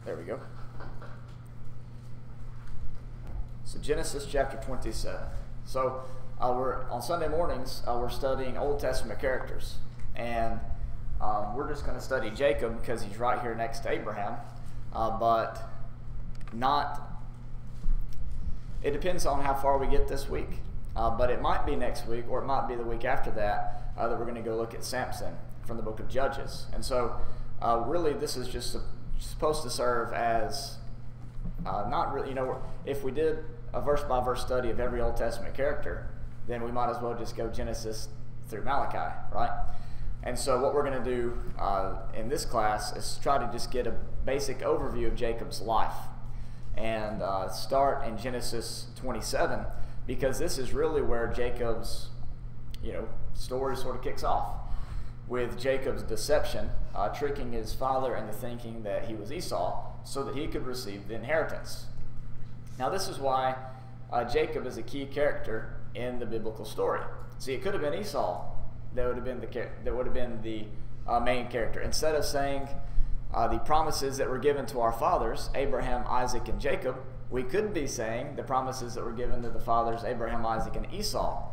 There we go. So Genesis chapter 27. So we're on Sunday mornings. We're studying Old Testament characters, and we're just going to study Jacob because he's right here next to Abraham. But not. It depends on how far we get this week. But it might be next week, or it might be the week after that that we're going to go look at Samson from the book of Judges. And so, really, this is just supposed to serve as not really. If we did a verse-by-verse study of every Old Testament character, then we might as well just go Genesis through Malachi, right? And so what we're going to do in this class is try to just get a basic overview of Jacob's life and start in Genesis 27, because this is really where Jacob's story sort of kicks off, with Jacob's deception, tricking his father into thinking that he was Esau so that he could receive the inheritance. Now this is why Jacob is a key character in the biblical story. See, it could have been Esau that would have been the main character. Instead of saying the promises that were given to our fathers, Abraham, Isaac, and Jacob, we could be saying the promises that were given to the fathers, Abraham, Isaac, and Esau.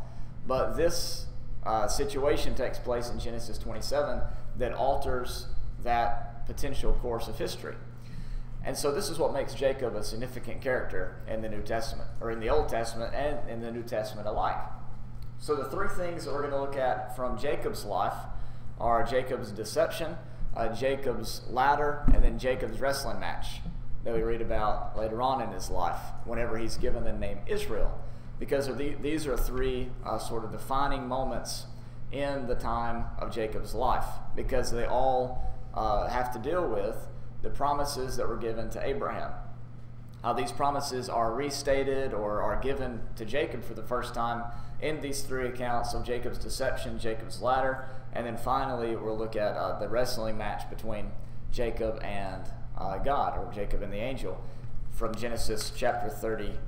But this situation takes place in Genesis 27 that alters that potential course of history. And so this is what makes Jacob a significant character in the New Testament, or in the Old Testament and in the New Testament alike. So the three things that we're going to look at from Jacob's life are Jacob's deception, Jacob's ladder, and then Jacob's wrestling match that we read about later on in his life, whenever he's given the name Israel. Because these are three sort of defining moments in the time of Jacob's life, because they all have to deal with the promises that were given to Abraham. How these promises are restated or are given to Jacob for the first time in these three accounts of Jacob's deception, Jacob's ladder, and then finally we'll look at the wrestling match between Jacob and God, or Jacob and the angel, from Genesis chapter 32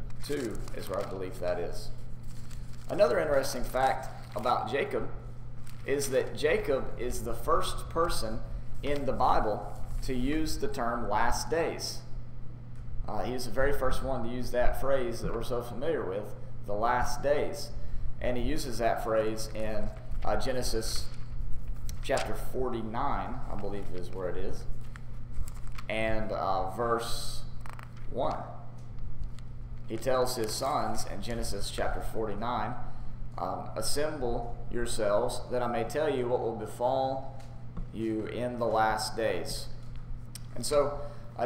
is where I believe that is. Another interesting fact about Jacob is that Jacob is the first person in the Bible to use the term last days. He's the very first one to use that phrase that we're so familiar with, the last days. And he uses that phrase in Genesis chapter 49, I believe is where it is, and verse 1. He tells his sons in Genesis chapter 49, assemble yourselves that I may tell you what will befall you in the last days. And so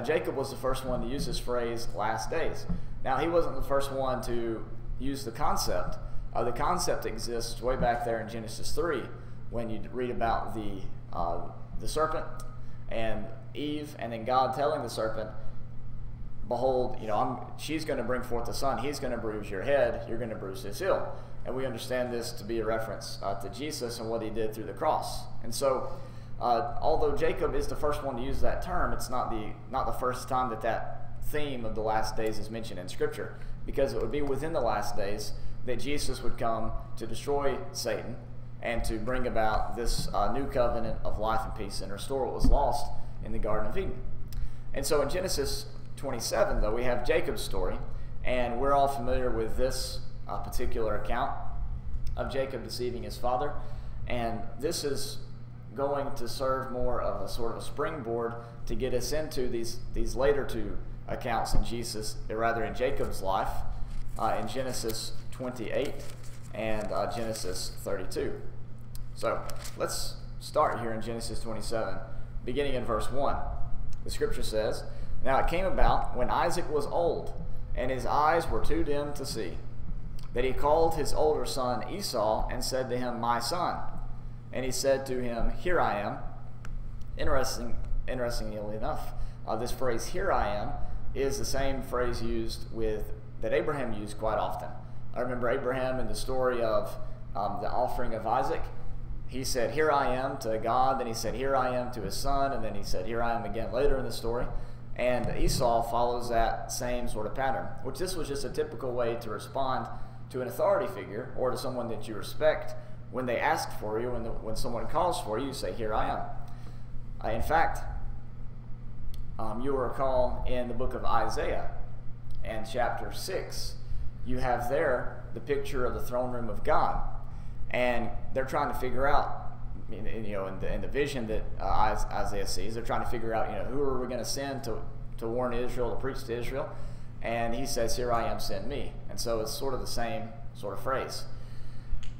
Jacob was the first one to use this phrase, last days. Now, he wasn't the first one to use the concept. The concept exists way back there in Genesis 3, when you read about the serpent and Eve, and then God telling the serpent, behold, she's going to bring forth a son. He's going to bruise your head. You're going to bruise his heel. And we understand this to be a reference to Jesus and what he did through the cross. And so, although Jacob is the first one to use that term, it's not the first time that theme of the last days is mentioned in Scripture, because it would be within the last days that Jesus would come to destroy Satan and to bring about this new covenant of life and peace and restore what was lost in the Garden of Eden. And so in Genesis 27, though, we have Jacob's story, and we're all familiar with this particular account of Jacob deceiving his father, and this is going to serve more of a sort of a springboard to get us into these later two accounts in Jacob's life, in Genesis 28 and Genesis 32. So let's start here in Genesis 27, beginning in verse 1. The scripture says, now it came about when Isaac was old, and his eyes were too dim to see, that he called his older son Esau and said to him, my son. And he said to him, here I am. Interestingly enough, this phrase, here I am, is the same phrase that Abraham used quite often. I remember Abraham in the story of the offering of Isaac. He said, here I am to God, then he said, here I am to his son, and then he said, here I am again later in the story. And Esau follows that same sort of pattern, which this was just a typical way to respond to an authority figure or to someone that you respect. When they ask for you, when someone calls for you, you say, here I am. In fact, you'll recall in the book of Isaiah and chapter 6, you have there the picture of the throne room of God. And they're trying to figure out, in the vision that Isaiah sees, they're trying to figure out, who are we going to send to warn Israel, to preach to Israel? And he says, "Here I am, send me." And so it's sort of the same sort of phrase.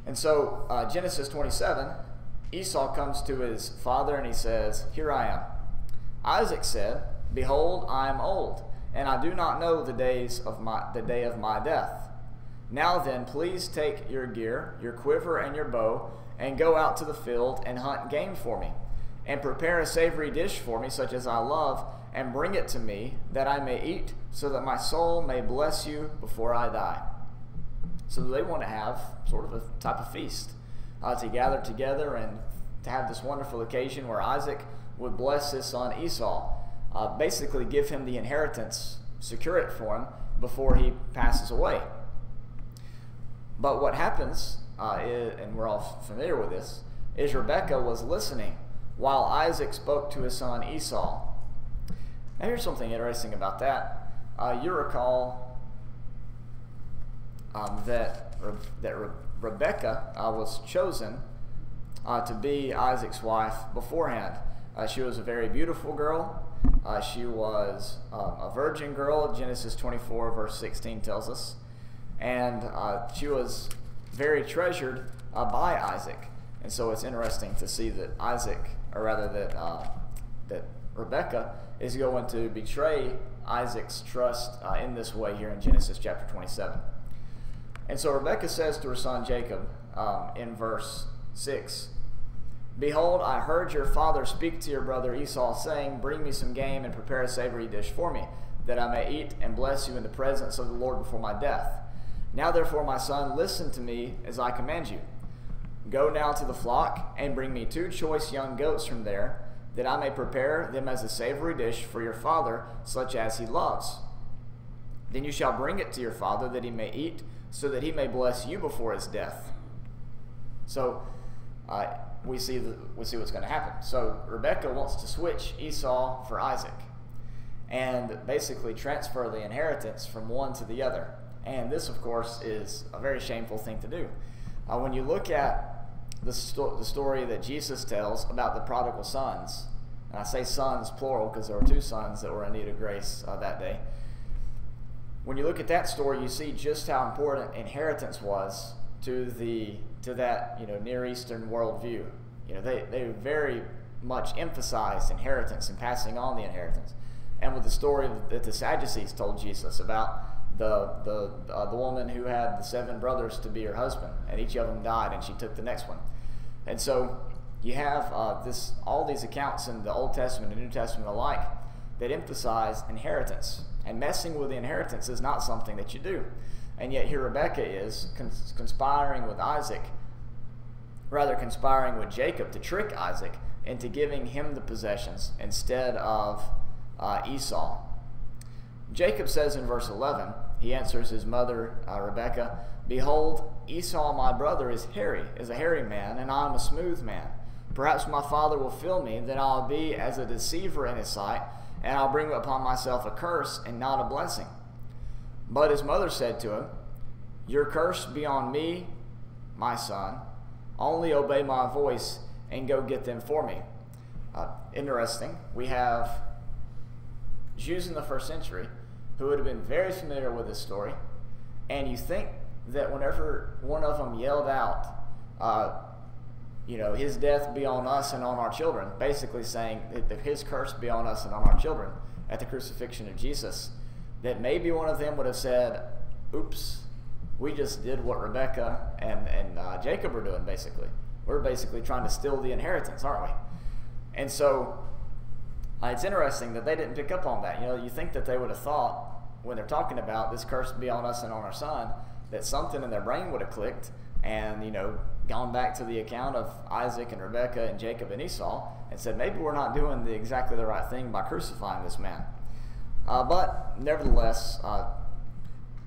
And so Genesis 27, Esau comes to his father and he says, "Here I am." Isaac said, "Behold, I am old, and I do not know the day of my death. Now then, please take your gear, your quiver, and your bow, and go out to the field and hunt game for me, and prepare a savory dish for me, such as I love, and bring it to me, that I may eat, so that my soul may bless you before I die." So they want to have sort of a type of feast, to gather together and to have this wonderful occasion where Isaac would bless his son Esau, basically give him the inheritance, secure it for him before he passes away. But what happens, and we're all familiar with this, is Rebekah was listening while Isaac spoke to his son Esau. Now here's something interesting about that. You recall that Rebekah was chosen to be Isaac's wife beforehand. She was a very beautiful girl. She was a virgin girl, Genesis 24 verse 16 tells us. And she was very treasured by Isaac. And so it's interesting to see that that Rebekah is going to betray Isaac's trust in this way here in Genesis chapter 27. And so Rebekah says to her son Jacob in verse 6, "Behold, I heard your father speak to your brother Esau, saying, 'Bring me some game and prepare a savory dish for me, that I may eat and bless you in the presence of the Lord before my death. Now therefore, my son, listen to me as I command you. Go now to the flock and bring me 2 choice young goats from there, that I may prepare them as a savory dish for your father, such as he loves. Then you shall bring it to your father, that he may eat, so that he may bless you before his death.'" So we see what's going to happen. So Rebekah wants to switch Esau for Isaac and basically transfer the inheritance from one to the other. And this, of course, is a very shameful thing to do. When you look at the story that Jesus tells about the prodigal sons, and I say sons plural because there were 2 sons that were in need of grace that day. When you look at that story, you see just how important inheritance was to that Near Eastern worldview. They very much emphasized inheritance and passing on the inheritance. And with the story that the Sadducees told Jesus about the woman who had the 7 brothers to be her husband, and each of them died, and she took the next one. And so you have all these accounts in the Old Testament and New Testament alike that emphasize inheritance. And messing with the inheritance is not something that you do. And yet here Rebekah is conspiring with Jacob to trick Isaac into giving him the possessions instead of Esau. Jacob says in verse 11, he answers his mother Rebekah, "Behold, Esau my brother is a hairy man, and I am a smooth man. Perhaps my father will feel me, then I'll be as a deceiver in his sight, and I'll bring upon myself a curse and not a blessing." But his mother said to him, "Your curse be on me, my son. Only obey my voice and go get them for me." Interesting. We have Jews in the first century who would have been very familiar with this story, and you think that whenever one of them yelled out, his death be on us and on our children, basically saying that his curse be on us and on our children at the crucifixion of Jesus, that maybe one of them would have said, "Oops, we just did what Rebekah and Jacob are doing, basically. We're basically trying to steal the inheritance, aren't we?" And so it's interesting that they didn't pick up on that. You think that they would have thought, when they're talking about this curse be on us and on our son, that something in their brain would have clicked and, gone back to the account of Isaac and Rebekah and Jacob and Esau and said, maybe we're not doing exactly the right thing by crucifying this man. But nevertheless,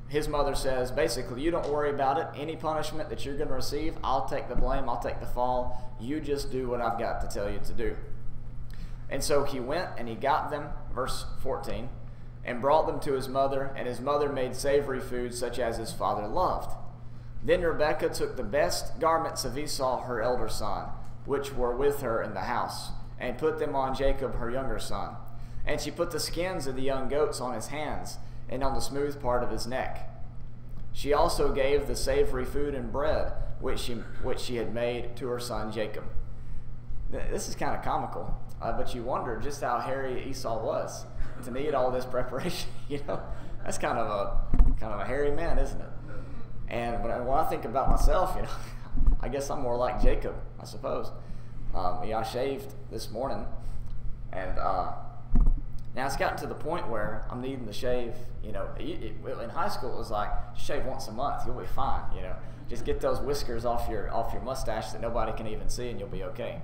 his mother says, basically, you don't worry about it. Any punishment that you're going to receive, I'll take the blame, I'll take the fall. You just do what I've got to tell you to do. And so he went and he got them, verse 14, and brought them to his mother, and his mother made savory food such as his father loved. Then Rebekah took the best garments of Esau, her elder son, which were with her in the house, and put them on Jacob, her younger son. And she put the skins of the young goats on his hands and on the smooth part of his neck. She also gave the savory food and bread which she had made to her son Jacob. This is kind of comical, but you wonder just how hairy Esau was to need all this preparation. That's kind of a hairy man, isn't it? And when I think about myself, I guess I'm more like Jacob, I suppose. I shaved this morning, and now it's gotten to the point where I'm needing to shave. In high school it was like, shave once a month, you'll be fine. Just get those whiskers off your mustache that nobody can even see, and you'll be okay.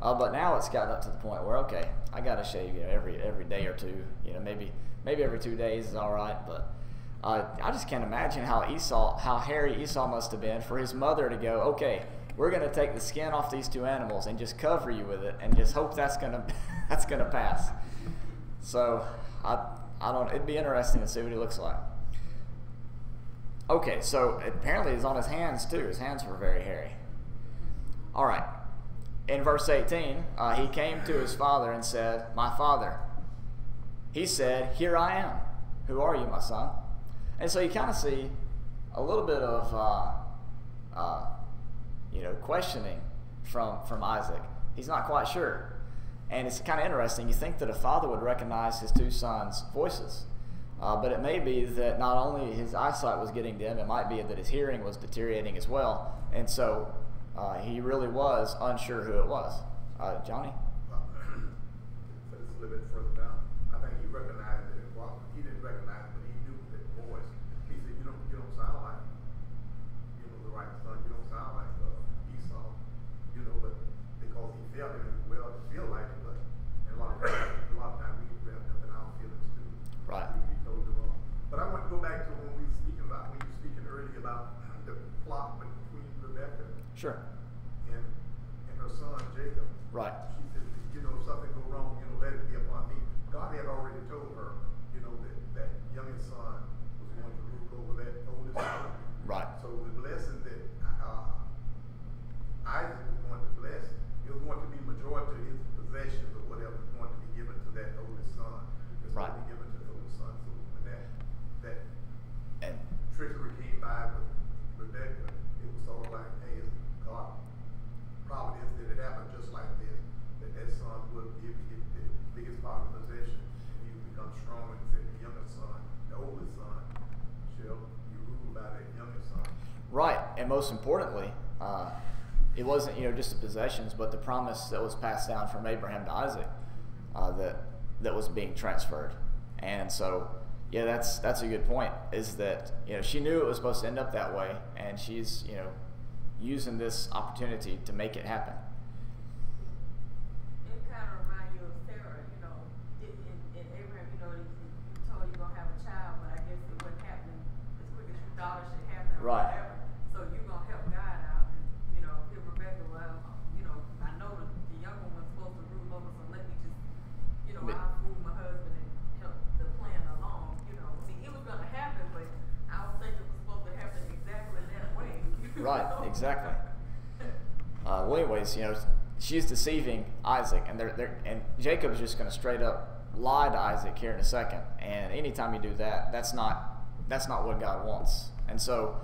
But now it's gotten up to the point where, okay, I got to shave every day or two. Maybe every 2 days is all right. But I just can't imagine how hairy Esau must have been for his mother to go, okay, we're going to take the skin off these two animals and just cover you with it and just hope that's gonna pass. So I don't. It'd be interesting to see what he looks like. Okay, so apparently it's on his hands too. His hands were very hairy. All right. In verse 18, he came to his father and said, "My father." He said, "Here I am. Who are you, my son?" And so you kind of see a little bit of questioning from Isaac. He's not quite sure. And it's kind of interesting. You think that a father would recognize his two sons' voices. But it may be that not only his eyesight was getting dim, it might be that his hearing was deteriorating as well. And so he really was unsure who it was. Johnny? So just a little bit further down. I think he recognized it. Well, he didn't recognize it, but he knew that voice. He said, you don't sound like the right son. You don't sound like Esau. But because he felt it as well to feel like it, but a lot of times we get wrapped up in our feelings too. Right. We told them wrong. But I want to go back to when you were speaking earlier about the plot between Rebekah Sure. and her son Jacob. Right. She said, if something go wrong, let it be upon me. God had already told her, that youngest son was going to rule over that oldest son. Right. So the blessing that Isaac was going to bless, it was going to be majority of his possessions or whatever was going to be given to that oldest son. It's right. going to be given to the oldest son. So when that and trickery came by with Rebekah, it was sort of like, hey, it's God providence that it happened just like this. That son would be able to get the biggest part of the possession, and he would become strong and said the youngest son, the oldest son, shall be ruled by that youngest son. Right, and most importantly, it wasn't just the possessions, but the promise that was passed down from Abraham to Isaac that was being transferred. And so, that's a good point. Is that she knew it was supposed to end up that way, and she's using this opportunity to make it happen. It kind of reminds you of Sarah. In Abraham, you told you're gonna have a child, but I guess it wasn't happening as quick as you thought it should happen, or right. whatever. So you're gonna help God out, and give Rebecca, well, I know the young one was supposed to rule over, so let me just, I'll fool my husband and help the plan along. It was gonna happen, but I don't think it was supposed to happen exactly that way. Right, exactly. Well, anyways, she's deceiving Isaac, and and Jacob's just going to straight up lie to Isaac here in a second. And anytime you do that, that's not what God wants. And so,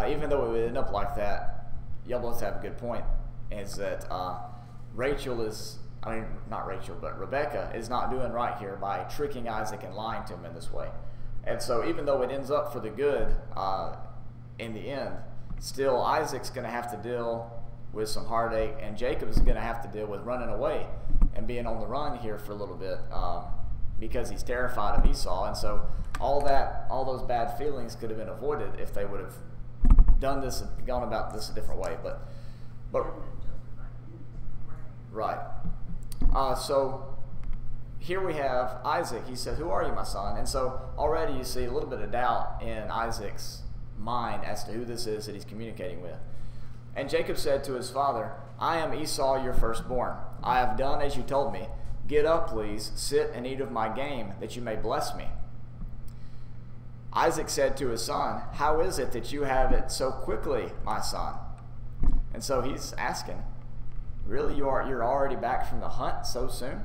even though it would end up like that, y'all both have a good point. Is that Rebecca is not doing right here by tricking Isaac and lying to him in this way. And so, even though it ends up for the good in the end, still Isaac's going to have to deal with some heartache, and Jacob is going to have to deal with running away and being on the run here for a little bit because he's terrified of Esau. And so all those bad feelings could have been avoided if they would have done this and gone about this a different way. But right. So here we have Isaac. He said, "Who are you, my son?" And so already you see a little bit of doubt in Isaac's mind as to who this is that he's communicating with. And Jacob said to his father, "I am Esau, your firstborn. I have done as you told me. Get up, please, sit and eat of my game, that you may bless me. Isaac said to his son, how is it that you have it so quickly, my son? And so he's asking, really, you're already back from the hunt so soon?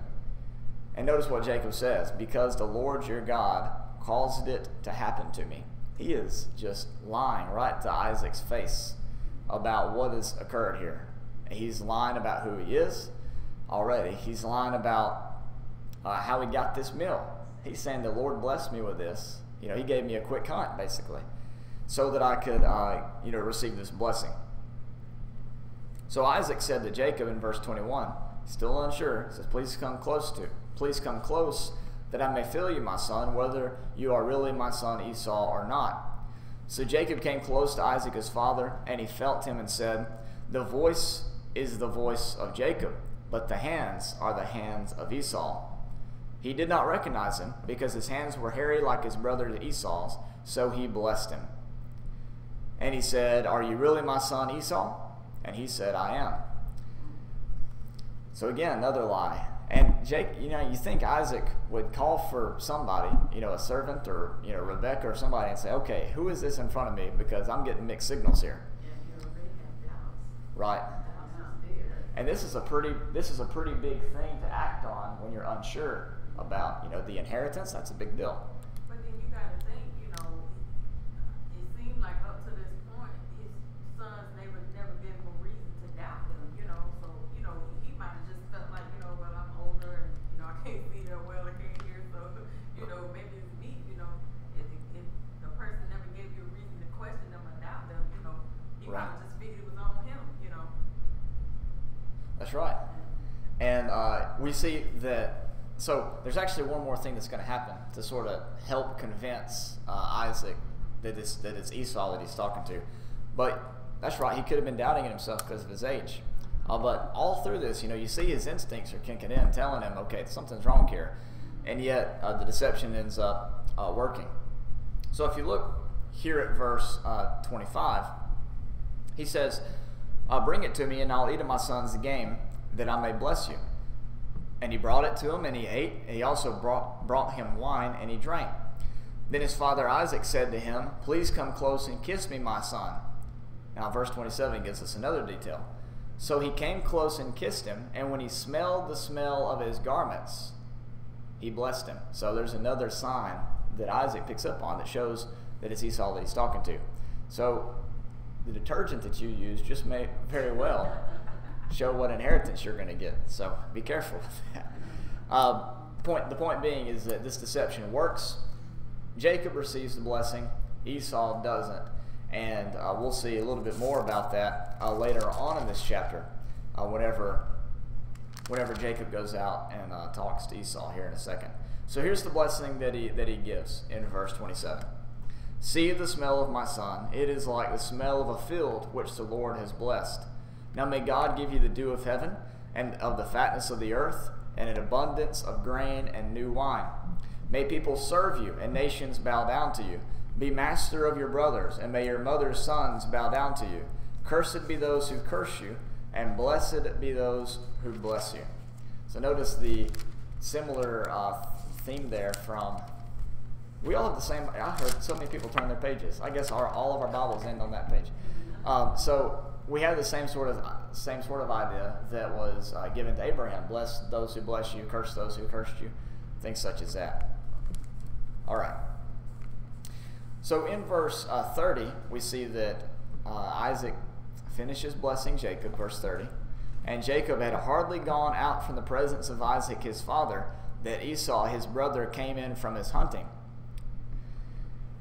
And notice what Jacob says, because the Lord your God caused it to happen to me. He is just lying right to Isaac's face about what has occurred here. He's lying about who he is already. He's lying about how he got this meal. He's saying the Lord blessed me with this. You know, he gave me a quick hunt, basically, so that I could, receive this blessing. So Isaac said to Jacob in verse 21, still unsure, says, please come close, that I may feel you, my son, whether you are really my son Esau or not. So Jacob came close to Isaac his father, and he felt him and said, the voice is the voice of Jacob, but the hands are the hands of Esau. He did not recognize him, because his hands were hairy like his brother Esau's, so he blessed him. And he said, are you really my son Esau? And he said, I am. So again, another lie. And Jake, you think Isaac would call for somebody, a servant or, Rebecca or somebody, and say, okay, who is this in front of me? Because I'm getting mixed signals here. Right. And this is a pretty big thing to act on when you're unsure about, the inheritance. That's a big deal. But then you got to think, it seemed like up to this point, his sons never gave him a reason to doubt him, So, he might have just felt like, well, I'm older and, I can't see that well, I can't hear, so, maybe it's me, if the person never gave you a reason to question them or doubt them, he might have just figured it was on him, That's right. And we see that, so there's actually one more thing that's going to happen to sort of help convince Isaac that it's Esau that he's talking to. But that's right, he could have been doubting in himself because of his age. But all through this, you see his instincts are kicking in, telling him, okay, something's wrong here. And yet the deception ends up working. So if you look here at verse 25, he says, bring it to me, and I'll eat of my son's game, that I may bless you. And he brought it to him, and he ate. And he also brought him wine, and he drank. Then his father Isaac said to him, please come close and kiss me, my son. Now verse 27 gives us another detail. So he came close and kissed him, and when he smelled the smell of his garments, he blessed him. So there's another sign that Isaac picks up on that shows that it's Esau that he's talking to. So the detergent that you use just may very well show what inheritance you're going to get. So be careful with that. The point being is that this deception works. Jacob receives the blessing. Esau doesn't. And we'll see a little bit more about that later on in this chapter whenever Jacob goes out and talks to Esau here in a second. So here's the blessing that he gives in verse 27. See the smell of my son. It is like the smell of a field which the Lord has blessed. Now may God give you the dew of heaven, and of the fatness of the earth, and an abundance of grain and new wine. May people serve you, and nations bow down to you. Be master of your brothers, and may your mother's sons bow down to you. Cursed be those who curse you, and blessed be those who bless you. So notice the similar theme there from... We all have the same... I heard so many people turn their pages. I guess all of our Bibles end on that page. So we have the same sort of idea that was given to Abraham. Bless those who bless you, curse those who cursed you. Things such as that. All right. So in verse 30, we see that Isaac finishes blessing Jacob, verse 30. And Jacob had hardly gone out from the presence of Isaac his father, that Esau his brother came in from his hunting.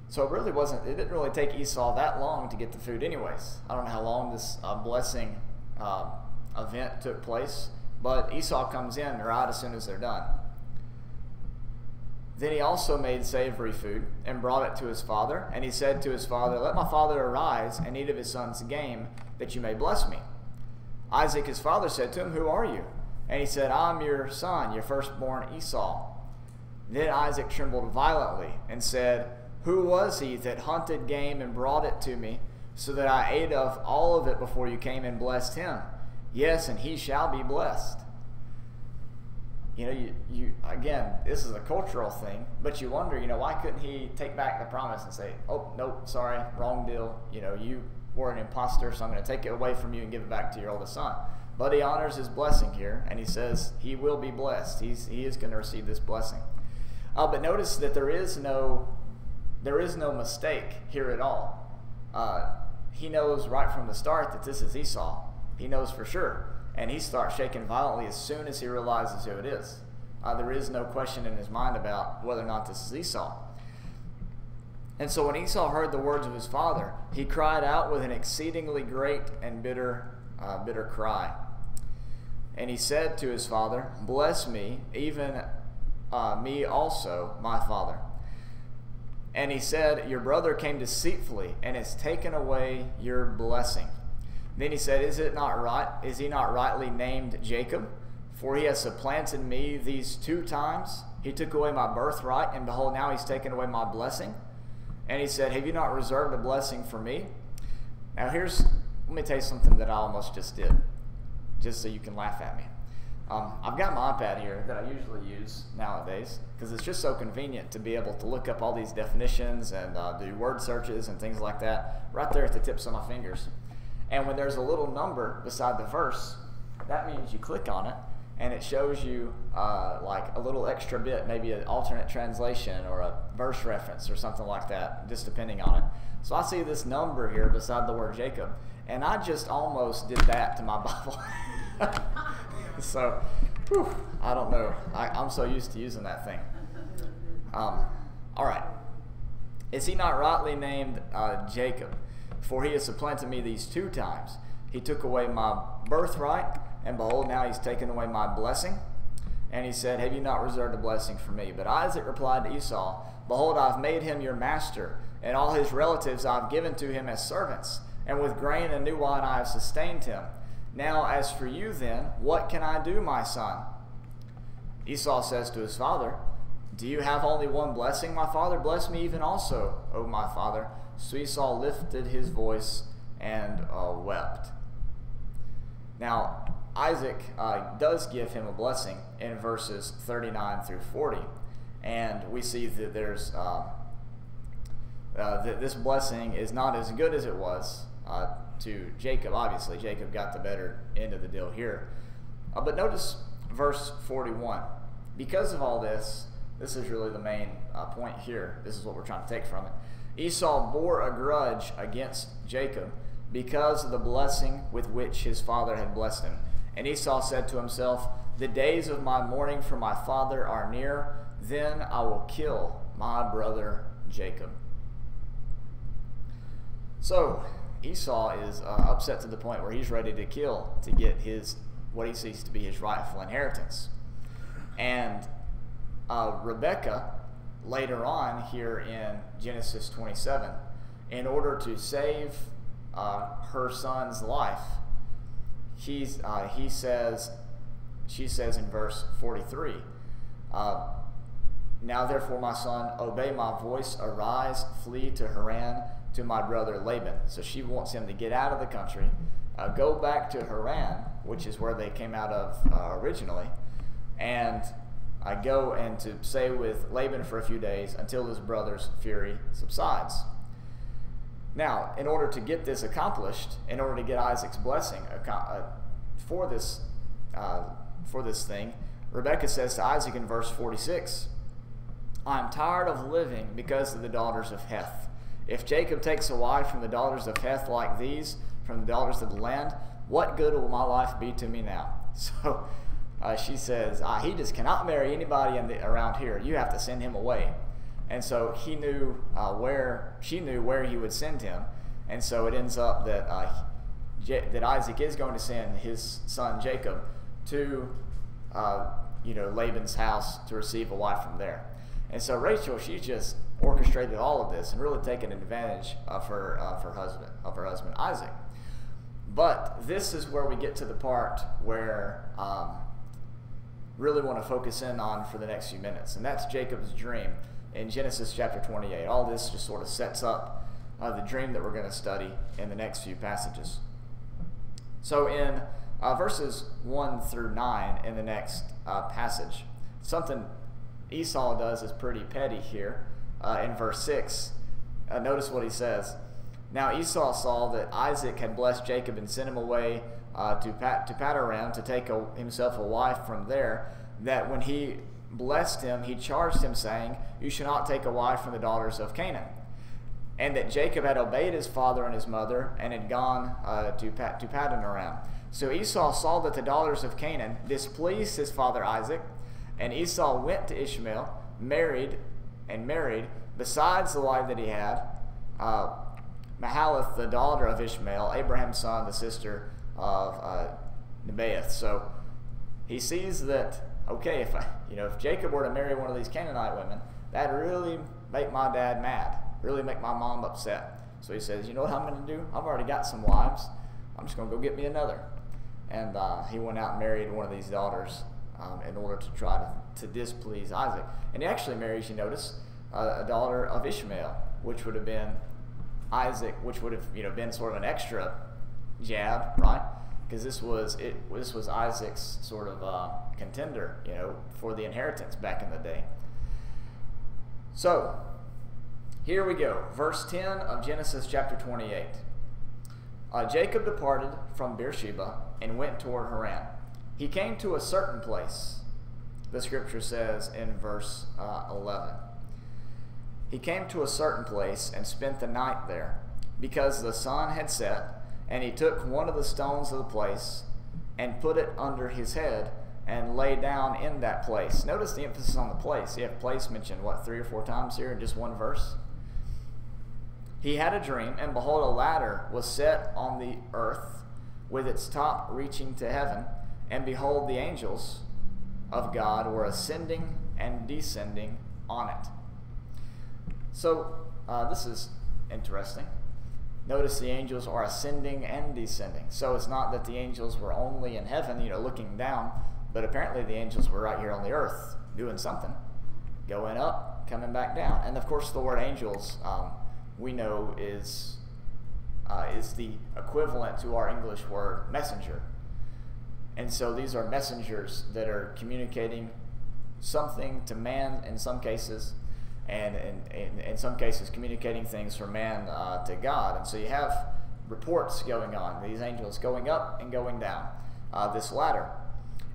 So it didn't really take Esau that long to get the food anyways. I don't know how long this blessing event took place, but Esau comes in right as soon as they're done. Then he also made savory food and brought it to his father. And he said to his father, let my father arise and eat of his son's game, that you may bless me. Isaac his father said to him, who are you? And he said, I'm your son, your firstborn Esau. Then Isaac trembled violently and said, who was he that hunted game and brought it to me, so that I ate of all of it before you came and blessed him? Yes, and he shall be blessed. you again, this is a cultural thing, but you wonder, why couldn't he take back the promise and say, oh, nope, sorry, wrong deal. You were an imposter, so I'm going to take it away from you and give it back to your oldest son. But he honors his blessing here, and he says he will be blessed. He is going to receive this blessing. But notice that there is no mistake here at all. He knows right from the start that this is Esau. He knows for sure. And he starts shaking violently as soon as he realizes who it is. There is no question in his mind about whether or not this is Esau. And so when Esau heard the words of his father, he cried out with an exceedingly great and bitter cry. And he said to his father, bless me, even me also, my father. And he said, your brother came deceitfully and has taken away your blessing. Then he said, is he not rightly named Jacob? For he has supplanted me these 2 times. He took away my birthright, and behold, now he's taken away my blessing. And he said, have you not reserved a blessing for me? Now let me tell you something that I almost just did, just so you can laugh at me. I've got my iPad here that I usually use nowadays because it's just so convenient to be able to look up all these definitions and do word searches and things like that right there at the tips of my fingers. And when there's a little number beside the verse, that means you click on it and it shows you like a little extra bit, maybe an alternate translation or a verse reference or something like that, just depending on it. So I see this number here beside the word Jacob, and I just almost did that to my Bible. So, I don't know. I'm so used to using that thing. All right. Is he not rightly named Jacob? For he has supplanted me these 2 times. He took away my birthright, and behold, now he's taken away my blessing. And he said, have you not reserved a blessing for me? But Isaac replied to Esau, behold, I've made him your master, and all his relatives I've given to him as servants, and with grain and new wine I have sustained him. Now, as for you then, what can I do, my son? Esau says to his father, do you have only one blessing, my father? Bless me even also, O my father. So Esau lifted his voice and wept. Now, Isaac does give him a blessing in verses 39 through 40. And we see that there's that this blessing is not as good as it was to Jacob. Obviously, Jacob got the better end of the deal here. But notice verse 41. Because of all this, this is really the main point here. This is what we're trying to take from it. Esau bore a grudge against Jacob because of the blessing with which his father had blessed him. And Esau said to himself, the days of my mourning for my father are near. Then I will kill my brother Jacob. So Esau is upset to the point where he's ready to kill to get what he sees to be his rightful inheritance. And Rebekah, later on here in Genesis 27, in order to save her son's life, she says in verse 43, now therefore, my son, obey my voice, arise, flee to Haran, to my brother Laban. So she wants him to get out of the country, go back to Haran, which is where they came out of originally, and go and to stay with Laban for a few days until his brother's fury subsides. Now, in order to get this accomplished, in order to get Isaac's blessing for this thing, Rebekah says to Isaac in verse 46, I am tired of living because of the daughters of Heth. If Jacob takes a wife from the daughters of Heth like these, from the daughters of the land, what good will my life be to me now? So she says, he just cannot marry anybody around here. You have to send him away. And so she knew where he would send him. And so it ends up that Isaac is going to send his son Jacob to Laban's house to receive a wife from there. And so Rachel, she's just orchestrated all of this and really taken advantage of her husband Isaac. But this is where we get to the part where really want to focus in on for the next few minutes, and that's Jacob's dream in Genesis chapter 28. All this just sort of sets up the dream that we're going to study in the next few passages. So in Verses 1 through 9 in the next passage. Something Esau does is pretty petty here. In verse 6, notice what he says. Now Esau saw that Isaac had blessed Jacob and sent him away to Paddan to take himself a wife from there, that when he blessed him, he charged him, saying, "You shall not take a wife from the daughters of Canaan." And that Jacob had obeyed his father and his mother, and had gone to Paddan. So Esau saw that the daughters of Canaan displeased his father Isaac, and Esau went to Ishmael, married, besides the wife that he had, Mahalath, the daughter of Ishmael, Abraham's son, the sister of Nebaioth. So he sees that, okay, if Jacob were to marry one of these Canaanite women, that'd really make my dad mad, really make my mom upset. So he says, you know what I'm going to do? I've already got some wives. I'm just going to go get me another. And he went out and married one of these daughters in order to try to displease Isaac. And he actually marries, you notice, a daughter of Ishmael, which would have been Isaac, which would have been sort of an extra jab, right? Because this was Isaac's sort of contender, for the inheritance back in the day. So here we go, verse 10 of Genesis chapter 28. Jacob departed from Beersheba and went toward Haran. He came to a certain place, the scripture says in verse 11. He came to a certain place and spent the night there, because the sun had set, and he took one of the stones of the place and put it under his head and lay down in that place. Notice the emphasis on the place. You have place mentioned, 3 or 4 times here in just one verse? He had a dream, and behold, a ladder was set on the earth, with its top reaching to heaven, and behold, the angels of God were ascending and descending on it. So this is interesting. Notice the angels are ascending and descending. So it's not that the angels were only in heaven, looking down, but apparently the angels were right here on the earth doing something, going up, coming back down. And of course, the word angels we know is the equivalent to our English word messenger. And so these are messengers that are communicating something to man in some cases, and in some cases communicating things from man to God. And so you have reports going on, these angels going up and going down this ladder.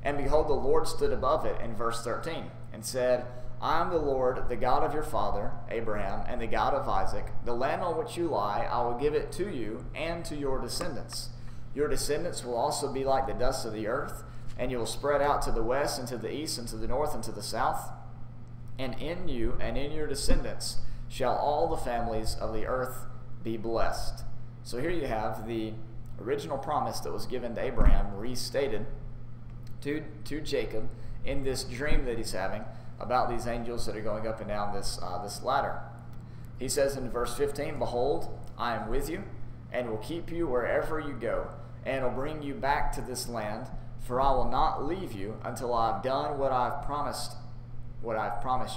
And behold, the Lord stood above it in verse 13 and said, I am the Lord, the God of your father, Abraham, and the God of Isaac. The land on which you lie, I will give it to you and to your descendants. Your descendants will also be like the dust of the earth, and you will spread out to the west and to the east and to the north and to the south. And in you and in your descendants shall all the families of the earth be blessed. So here you have the original promise that was given to Abraham restated to Jacob in this dream that he's having about these angels that are going up and down this ladder. He says in verse 15, Behold, I am with you, and will keep you wherever you go, and will bring you back to this land, for I will not leave you until I have done what I've promised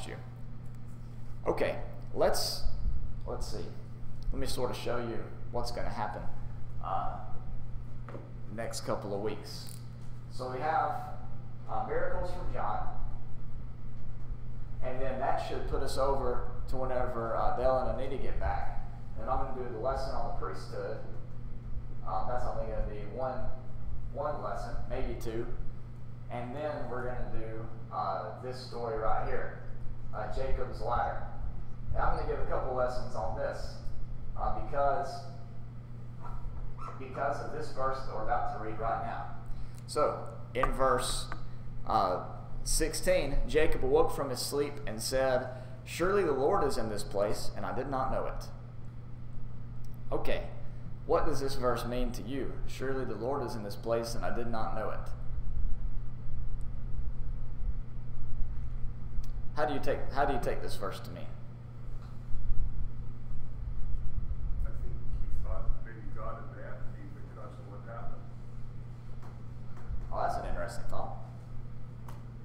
you. Okay, let's see. Let me sort of show you what's going to happen next couple of weeks. So we have miracles from John. And then that should put us over to whenever Dell and Anita get back. And I'm going to do the lesson on the priesthood. That's only going to be one lesson, maybe 2. And then we're going to do this story right here, Jacob's ladder. And I'm going to give a couple lessons on this because of this verse that we're about to read right now. So, in verse 16, Jacob awoke from his sleep and said, Surely the Lord is in this place, and I did not know it. Okay, what does this verse mean to you? Surely the Lord is in this place, and I did not know it. How do you take this verse to mean? I think he thought maybe God had abandoned him because of what happened. Oh, that's an interesting thought.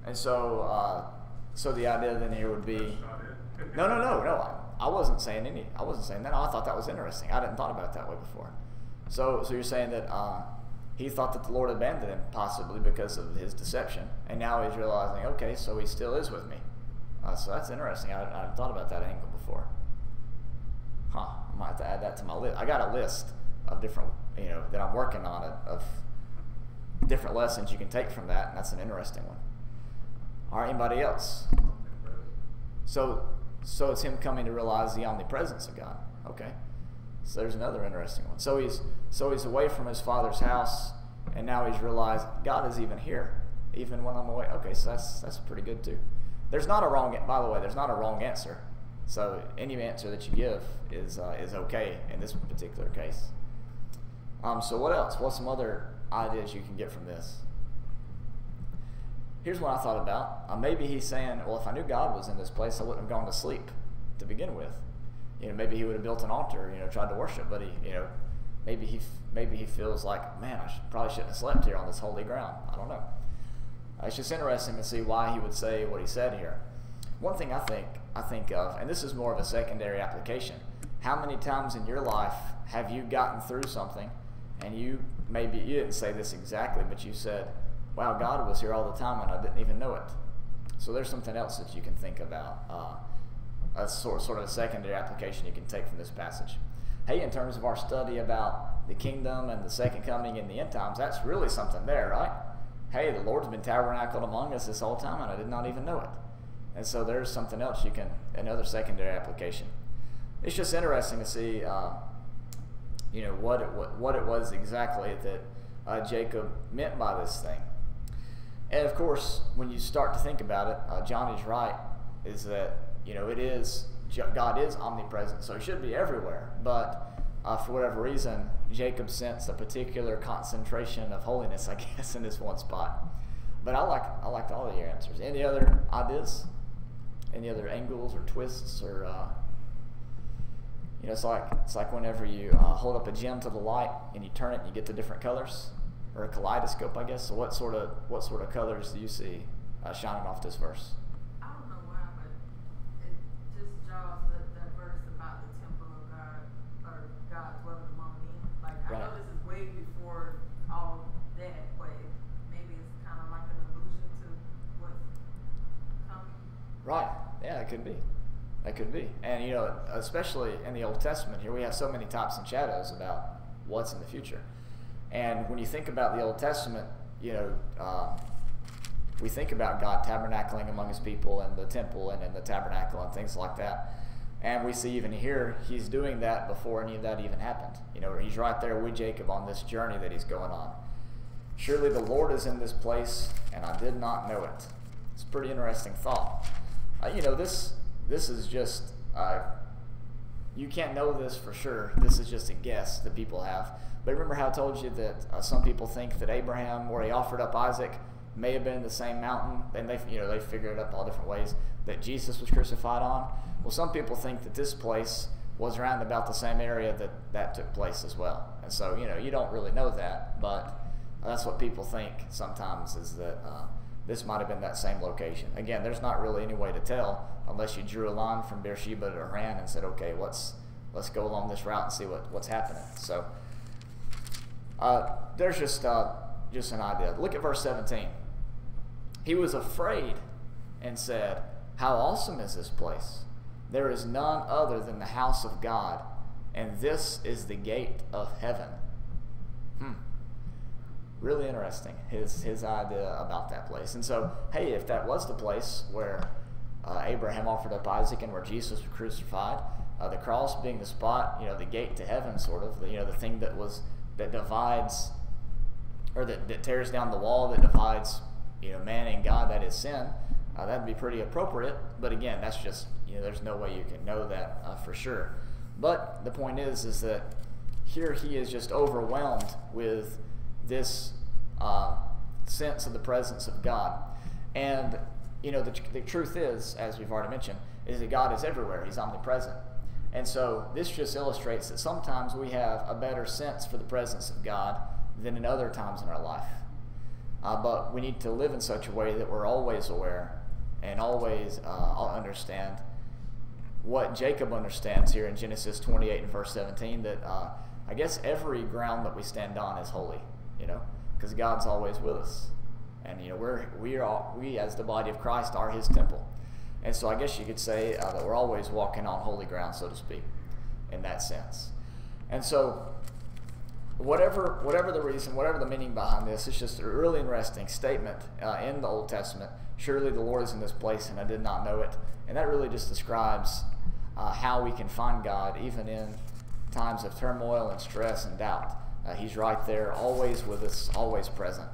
And so, so the idea then here would be, That's not it. no. I wasn't saying that. No, I thought that was interesting. I didn't thought about it that way before. So you're saying that he thought that the Lord abandoned him, possibly because of his deception. And now he's realizing, okay, so he still is with me. So that's interesting. I hadn't thought about that angle before. I might have to add that to my list. I got a list of different, that I'm working on of different lessons you can take from that, and that's an interesting one. All right, anybody else? So it's him coming to realize the omnipresence of God. Okay. So there's another interesting one. So he's away from his father's house, and now he's realized God is even here, even when I'm away. Okay, so that's pretty good too. There's not a wrong. By the way, there's not a wrong answer. So any answer that you give is okay in this particular case. So what else? What's some other ideas you can get from this? Here's what I thought about. Maybe he's saying, well, if I knew God was in this place, I wouldn't have gone to sleep to begin with. Maybe he would have built an altar, tried to worship, but maybe he feels like, man, probably shouldn't have slept here on this holy ground. I don't know. It's just interesting to see why he would say what he said here. One thing I think of, and this is more of a secondary application, how many times in your life have you gotten through something and you didn't say this exactly, but you said, wow, God was here all the time and I didn't even know it. So there's something else that you can think about. A sort of a secondary application you can take from this passage. Hey, in terms of our study about the kingdom and the second coming in the end times, that's really something there, right? Hey, the Lord's been tabernacled among us this whole time and I did not even know it. And so there's something else another secondary application. It's just interesting to see, what it was exactly that Jacob meant by this thing. And of course, when you start to think about it, Johnny's right, is that God is omnipresent, so he should be everywhere. But for whatever reason, Jacob sensed a particular concentration of holiness, I guess, in this one spot. But I liked all of your answers. Any other ideas? Any other angles or twists or it's like whenever you hold up a gem to the light and you turn it and you get the different colors, or a kaleidoscope, I guess. So what sort of colors do you see shining off this verse? I don't know why, but it just draws that verse about the temple of God, or God dwelling among men. Like, I know this is way before all that, but maybe it's kind of like an allusion to what's coming. Right. Yeah, it could be. That could be. And, especially in the Old Testament here, we have so many types and shadows about what's in the future. And when you think about the Old Testament, we think about God tabernacling among his people and the temple and in the tabernacle and things like that. And we see even here, he's doing that before any of that even happened. He's right there with Jacob on this journey that he's going on. Surely the Lord is in this place, and I did not know it. It's a pretty interesting thought. This is just, you can't know this for sure. This is just a guess that people have. But remember how I told you that some people think that Abraham, where he offered up Isaac, may have been the same mountain, and they figured it up all different ways, that Jesus was crucified on. Well, some people think that this place was around about the same area that took place as well. And so, you don't really know that, but that's what people think sometimes, is that this might have been that same location. Again, there's not really any way to tell unless you drew a line from Beersheba to Haran and said, okay, let's go along this route and see what's happening. So there's just an idea. Look at verse 17. He was afraid and said, how awesome is this place? There is none other than the house of God, and this is the gate of heaven. Really interesting, his idea about that place. And so, hey, if that was the place where Abraham offered up Isaac and where Jesus was crucified, the cross being the spot, the gate to heaven, sort of, the thing that divides, or that tears down the wall that divides, man and God, that is sin, that'd be pretty appropriate. But again, that's just, there's no way you can know that for sure. But the point is that here he is just overwhelmed with this sense of the presence of God. And, the truth is, as we've already mentioned, is that God is everywhere. He's omnipresent. And so this just illustrates that sometimes we have a better sense for the presence of God than in other times in our life. But we need to live in such a way that we're always aware and always understand what Jacob understands here in Genesis 28 and verse 17, that I guess every ground that we stand on is holy. because God's always with us, and we as the body of Christ are His temple, and so I guess you could say that we're always walking on holy ground, so to speak, in that sense. And so, whatever the reason, whatever the meaning behind this, it's just a really interesting statement in the Old Testament. Surely the Lord is in this place, and I did not know it. And that really just describes how we can find God even in times of turmoil and stress and doubt. He's right there, always with us, always present.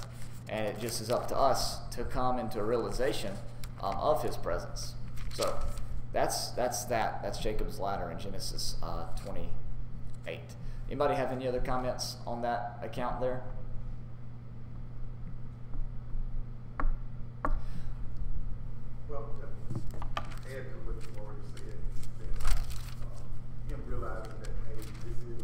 And it just is up to us to come into a realization of His presence. So that's that. That's Jacob's ladder in Genesis 28. Anybody have any other comments on that account there? Well, to add to what you already said, him realizing that, hey, this is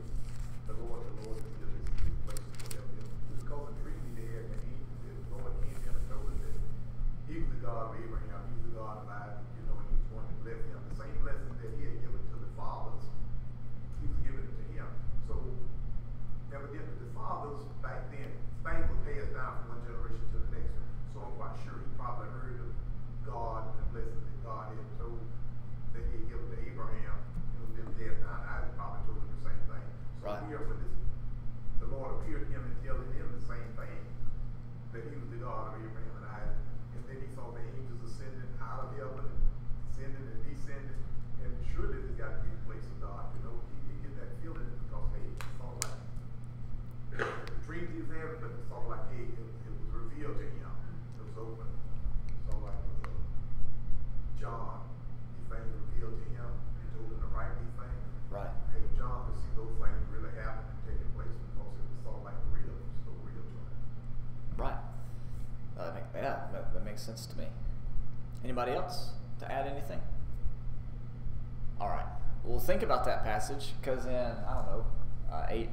the Lord is here, this is His place, whatever it is. It's because the dream he had, and the Lord came to him and told him that He was the God of Abraham, He was the God of Isaac, and He was going to bless him. The same blessing that He had given to the fathers, He was giving it to him. So, evidently, the fathers back then, things were passed down from one generation to the next. So I'm quite sure he probably heard of God and the blessing that God had told that He had given to Abraham. It was been passed down. Isaac probably told him the same thing. So Right. here, when the Lord appeared to him and telling him the same thing, that He was the God of Abraham and Isaac. And then he saw the angels ascending out of heaven, and ascending and descending. And surely this got to be the place of God. He get that feeling because, hey, it's all like the dreams he was having, but it's all like, hey, it was revealed to him. It was open. So like with John, these things revealed to him and told him to write these things. Right. Hey, John could see those things really happening, taking place because it was all like real, so real to him. Right. That makes sense to me. Anybody else to add anything? All right. Well, think about that passage, because in, I don't know, 8,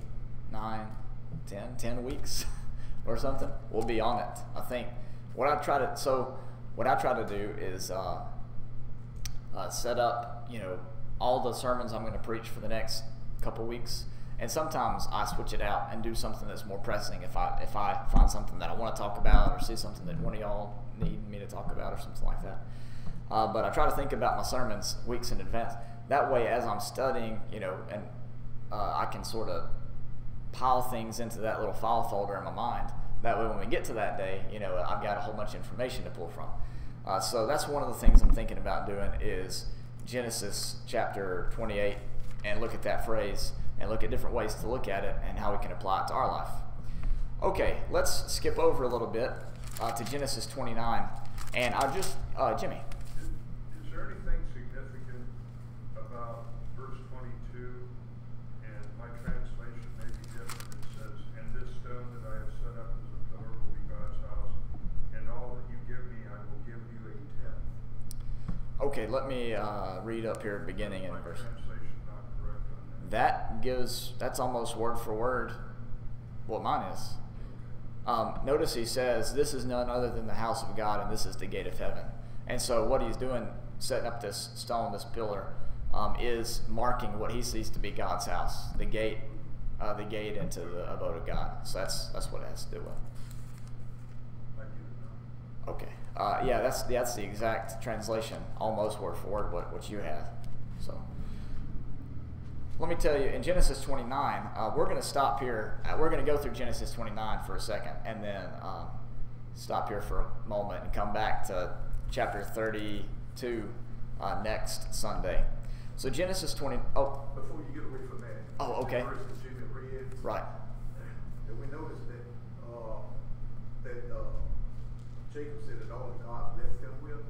9, 10 weeks or something, we'll be on it. I think what I try to do is set up, all the sermons I'm going to preach for the next couple weeks, and sometimes I switch it out and do something that's more pressing if I find something that I want to talk about, or see something that one of y'all need me to talk about, or something like that. But I try to think about my sermons weeks in advance. That way, as I'm studying, and I can sort of pile things into that little file folder in my mind. That way, when we get to that day, I've got a whole bunch of information to pull from. So that's one of the things I'm thinking about doing is Genesis chapter 28, and look at that phrase and look at different ways to look at it and how we can apply it to our life. Okay, let's skip over a little bit to Genesis 29, and I'll just, Jimmy. Is there anything significant about verse 22? And my translation may be different. It says, "And this stone that I have set up as a pillar will be God's house, and all that you give me, I will give you a tenth." Okay, let me read up here beginning in My verse. translation not correct on that. That's almost word for word what mine is. Notice he says, "This is none other than the house of God, and this is the gate of heaven." And so what he's doing, setting up this stone, this pillar, is marking what he sees to be God's house, the gate into the abode of God. So that's what it has to do with. I get it now. Okay. Yeah, that's the exact translation, almost word for word what you had. So let me tell you, in Genesis 29, we're going to stop here. We're going to go through Genesis 29 for a second, and then stop here for a moment and come back to chapter 32 next Sunday. So Genesis 20. Oh, Before you get away from that, Oh, okay. the verse that Jimmy read, right. and we noticed that Jacob said that all that God blessed him with,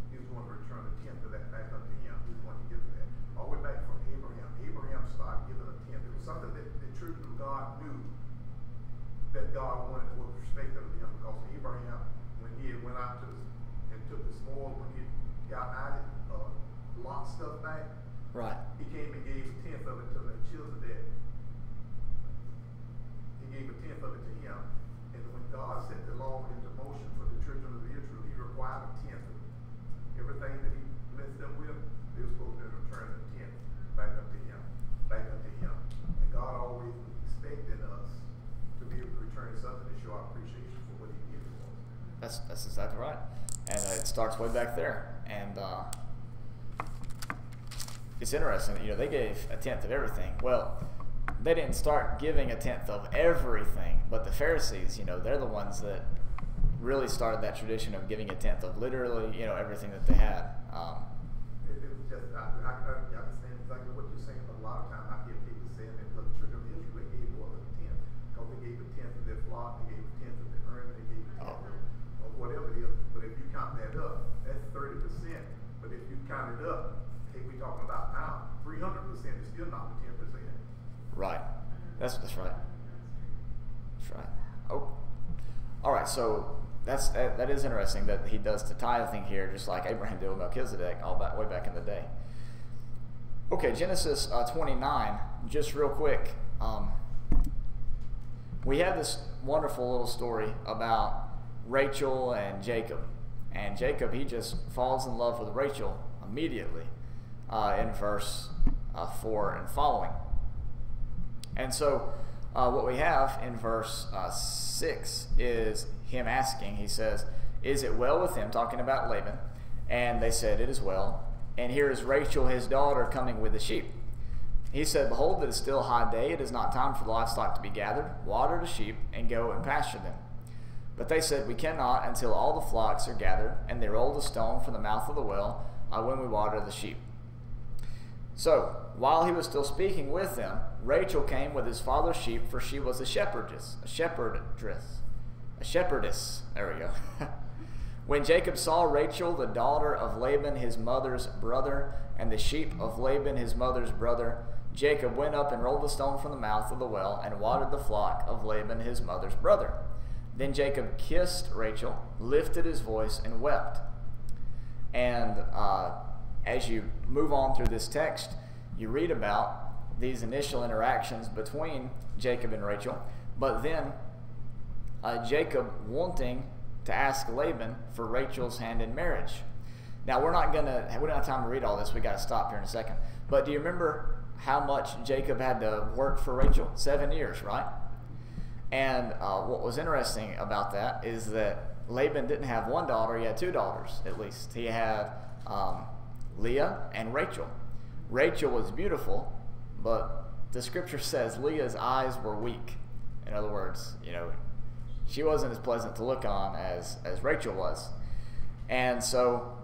he was going to return a tenth of that back unto him. He was going to give that. All the way back from Abraham. Abraham started giving a tenth. It was something that the children of God knew that God wanted was respected of him, because Abraham, when he had went out and took the spoil, when he got Isaac, Lot's stuff back, Right. he came and gave a tenth of it to the children that he gave a tenth of it to him. And when God set the law into motion for the children of Israel, he required a tenth of it. Everything that he blessed them with, they were supposed to return a tenth back unto him. And God always was expecting us to be able to return something starts way back there. And it's interesting that, they gave a tenth of everything. Well, they didn't start giving a tenth of everything, but the Pharisees, they're the ones that really started that tradition of giving a tenth of literally, everything that they had. It was just, I understand exactly what you're saying, but a lot of times I hear people saying that, well, the children of Israel gave more than a tenth, because they gave a tenth of their flock, they gave a tenth of their earnings, they gave a tenth of whatever it is. But if you count that up, that's 30%. But if you count it up, hey, we're talking about now, 300% is still not the 10%. Right. That's right. That's right. Oh, all right. So that is interesting that he does the tithing here, just like Abraham did with Melchizedek, way back in the day. Okay, Genesis 29. Just real quick, we have this wonderful little story about Rachel and Jacob, and Jacob, he just falls in love with Rachel immediately in verse 4 and following. And so what we have in verse 6 is him asking, he says, is it well with him, talking about Laban? And they said, it is well. And here is Rachel, his daughter, coming with the sheep. He said, behold, it is still high day. It is not time for the livestock to be gathered. Water the sheep and go and pasture them. But they said, we cannot until all the flocks are gathered. And they rolled a stone from the mouth of the well when we water the sheep. So, while he was still speaking with them, Rachel came with his father's sheep, for she was a shepherdess. There we go. When Jacob saw Rachel, the daughter of Laban, his mother's brother, and the sheep of Laban, his mother's brother, Jacob went up and rolled the stone from the mouth of the well and watered the flock of Laban, his mother's brother. Then Jacob kissed Rachel, lifted his voice, and wept. And as you move on through this text, you read about these initial interactions between Jacob and Rachel, but then Jacob wanting to ask Laban for Rachel's hand in marriage. Now, we don't have time to read all this. We got to stop here in a second. But do you remember how much Jacob had to work for Rachel? 7 years, right? And what was interesting about that is that Laban didn't have one daughter. He had two daughters, at least. He had Leah and Rachel. Rachel was beautiful, but the scripture says Leah's eyes were weak. In other words, she wasn't as pleasant to look on as Rachel was. And so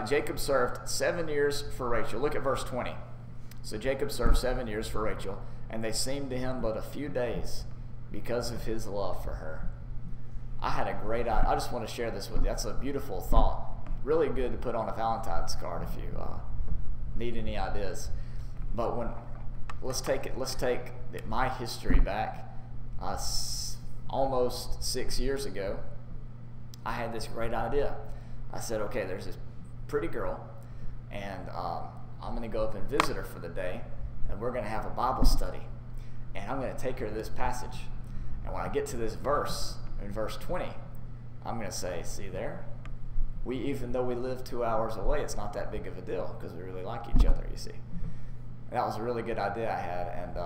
Jacob served 7 years for Rachel. Look at verse 20. So Jacob served 7 years for Rachel, and they seemed to him but a few days because of his love for her. I had a great idea. I just want to share this with you. That's a beautiful thought. Really good to put on a Valentine's card if you need any ideas. But let's take my history back. Almost 6 years ago, I had this great idea. I said, okay, there's this pretty girl, and I'm going to go up and visit her for the day, and we're going to have a Bible study, and I'm going to take her to this passage. And when I get to this verse, in verse 20, I'm going to say, see there? Even though we live 2 hours away, it's not that big of a deal because we really like each other, you see. And that was a really good idea I had, and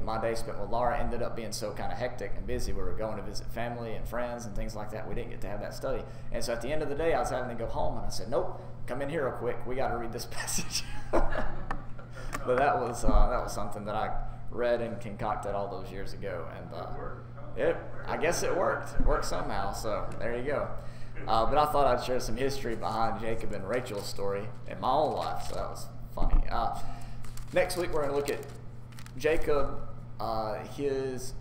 my day spent with Laura ended up being so kind of hectic and busy. We were going to visit family and friends and things like that. We didn't get to have that study. And so at the end of the day, I was having to go home, and I said, nope, come in here real quick. We got to read this passage. But that was something that I read and concocted all those years ago. And I guess it worked. It worked somehow. So there you go. But I thought I'd share some history behind Jacob and Rachel's story in my own life. So that was funny. Next week, we're going to look at Jacob, his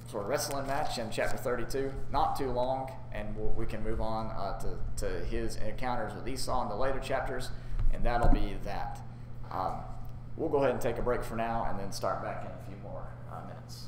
sort of wrestling match in chapter 32. Not too long, and we can move on to his encounters with Esau in the later chapters, and that'll be that. We'll go ahead and take a break for now and then start back in a few more minutes.